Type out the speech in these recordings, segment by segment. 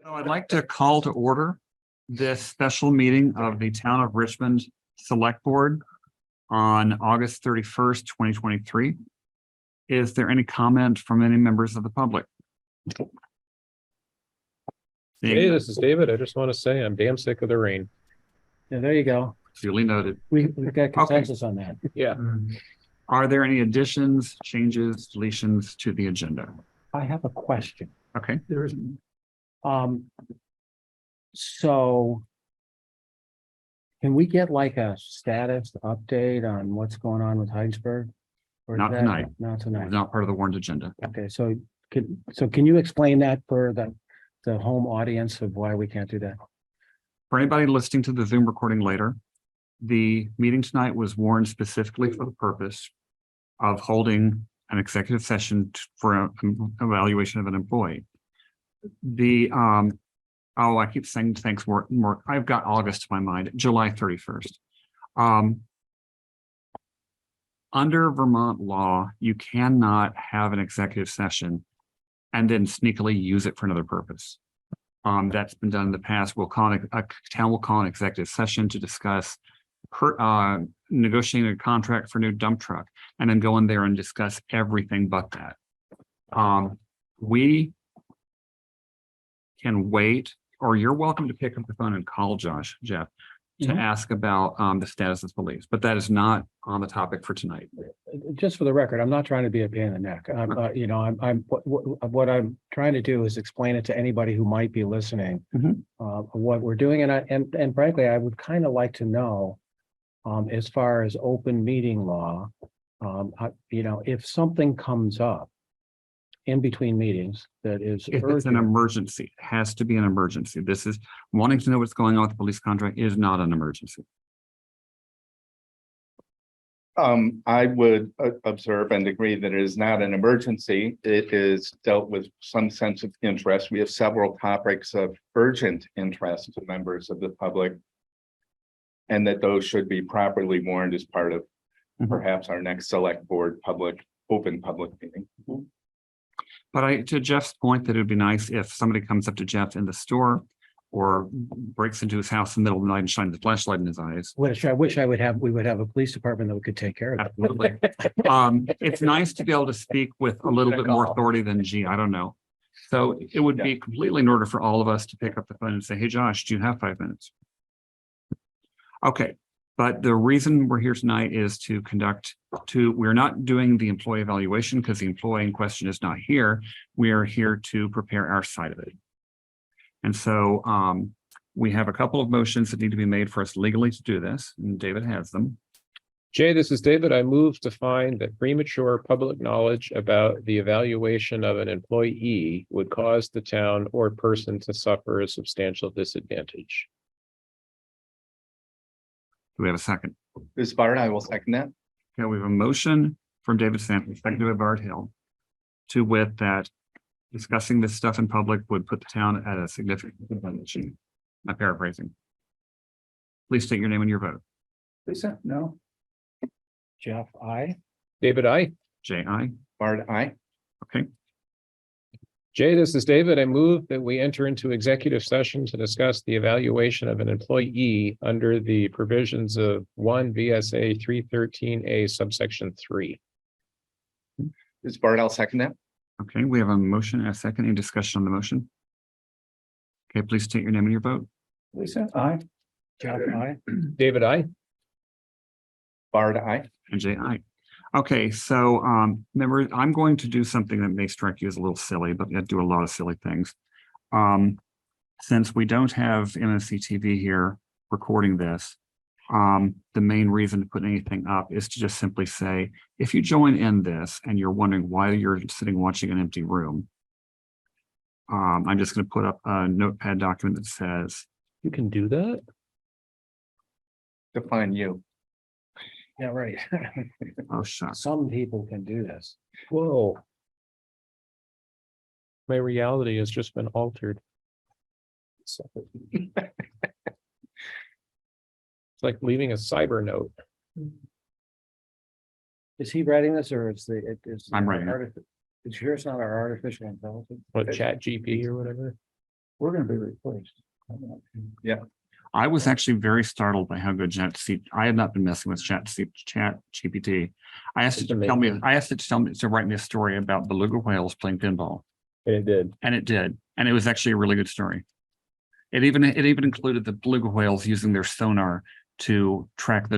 So I'd like to call to order this special meeting of the Town of Richmond Select Board on August 31st, 2023. Is there any comment from any members of the public? Hey, this is David. I just want to say I'm damn sick of the rain. Yeah, there you go. Duly noted. We've got consensus on that. Yeah. Are there any additions, changes, deletions to the agenda? I have a question. Okay, there is. So can we get like a status update on what's going on with Heidelberg? Or is Not that- tonight. Not tonight. Not part of the warrant agenda. Okay, so can you explain that for the home audience of why we can't do that? For anybody listening to the Zoom recording later, the meeting tonight was warned specifically for the purpose of holding an executive session for an evaluation of an employee. I keep saying thanks, Mark. I've got August to my mind, July 31st. Under Vermont law, you cannot have an executive session and then sneakily use it for another purpose. That's been done in the past. A town will call an executive session to discuss negotiating a contract for a new dump truck, and then go in there and discuss everything but that. We can wait, or you're welcome to pick up the phone and call Jeff, to ask about the status of the police, but that is not on the topic for tonight. Just for the record, I'm not trying to be a pain in the neck. What I'm trying to do is explain it to anybody who might be listening. What we're doing, and frankly, I would kind of like to know, as far as open meeting law, if something comes up in between meetings that is If it's an emergency, it has to be an emergency. This is wanting to know what's going on with the police contract is not an emergency. I would observe and agree that it is not an emergency. It is dealt with some sense of interest. We have several topics of urgent interest to members of the public, and that those should be properly warned as part of perhaps our next select board open public meeting. But to Jeff's point, that it would be nice if somebody comes up to Jeff in the store or breaks into his house in the middle of the night and shines the flashlight in his eyes. Which I wish we would have a police department that could take care of that. Absolutely. It's nice to be able to speak with a little bit more authority than I don't know. So it would be completely in order for all of us to pick up the phone and say, hey, Josh, do you have 5 minutes? Okay. But the reason we're here tonight is to we're not doing the employee evaluation because the employee in question is not here. We are here to prepare our side of it. And so we have a couple of motions that need to be made for us legally to do this, and David has them. Jay, this is David. I move to find that premature public knowledge about the evaluation of an employee would cause the town or person to suffer a substantial disadvantage. Do we have a second? This is Bart, I will second that. Okay, we have a motion from David Sampson, seconded by Bart Hill, to wit that discussing this stuff in public would put the town at a significant disadvantage. I'm paraphrasing. Please state your name and your vote. Lisa, no. Jeff, I. David, I. Jay, aye. Bart, aye. Okay, Jay, this is David. I move that we enter into executive session to discuss the evaluation of an employee under the provisions of 1 VSA 313A subsection 3. This is Bart, I'll second that. okay, we have a motion and a second. Any discussion on the motion? Okay, please state your name and your vote. Lisa, aye. Jeff, I. David, I. Bart, aye. And Jay, aye. Okay, so remember, I'm going to do something that may strike you as a little silly, but I do a lot of silly things. Since we don't have MSC TV here recording this, the main reason to put anything up is to just simply say, if you join in this and you're wondering why you're sitting watching an empty room, I'm just going to put up a notepad document that says, You can do that? Define you. Yeah, right. oh, shucks. Some people can do this. Whoa. My reality has just been altered. It's like leaving a cyber note. Is he writing this or is I'm writing it. It's sure it's not our artificial intelligence. What, Chat GP or whatever? We're gonna be replaced. I was actually very startled by how good I had not been messing with Chat GPT. I asked it to tell me, to write me a story about beluga whales playing pinball, And it did. and it did. And it was actually a really good story. It even included the beluga whales using their sonar to track the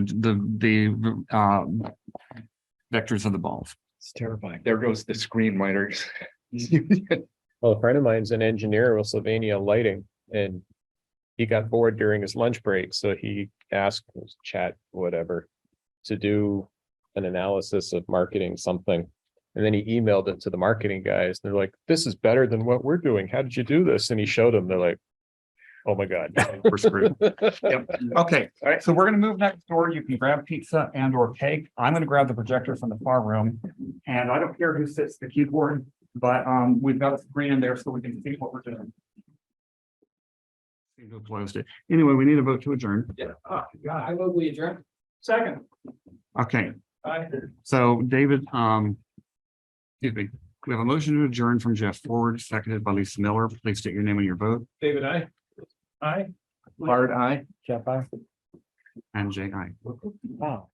vectors of the balls. It's terrifying. There goes the screenwriters. Well, a friend of mine's an engineer with Sylvania Lighting, and he got bored during his lunch break, so he asked his chat, whatever, to do an analysis of marketing something. And then he emailed it to the marketing guys. They're like, "This is better than what we're doing. How did you do this?" And he showed them. They're like, "Oh my God." We're screwed. Yep. Okay, all right, so we're gonna move next door. You can grab pizza and or cake. I'm gonna grab the projector from the far room. And I don't care who sits at the keyboard, but we've got a screen in there so we can see what we're doing. Seem to have closed it. Anyway, we need a vote to adjourn. Yeah, I vote we adjourn. Second. Okay, Aye. so David, excuse me, we have a motion to adjourn from Jeff Ford, seconded by Lisa Miller. Please state your name and your vote. David, aye. Aye. Bart, aye. Jeff, I. And Jay, aye. Wow.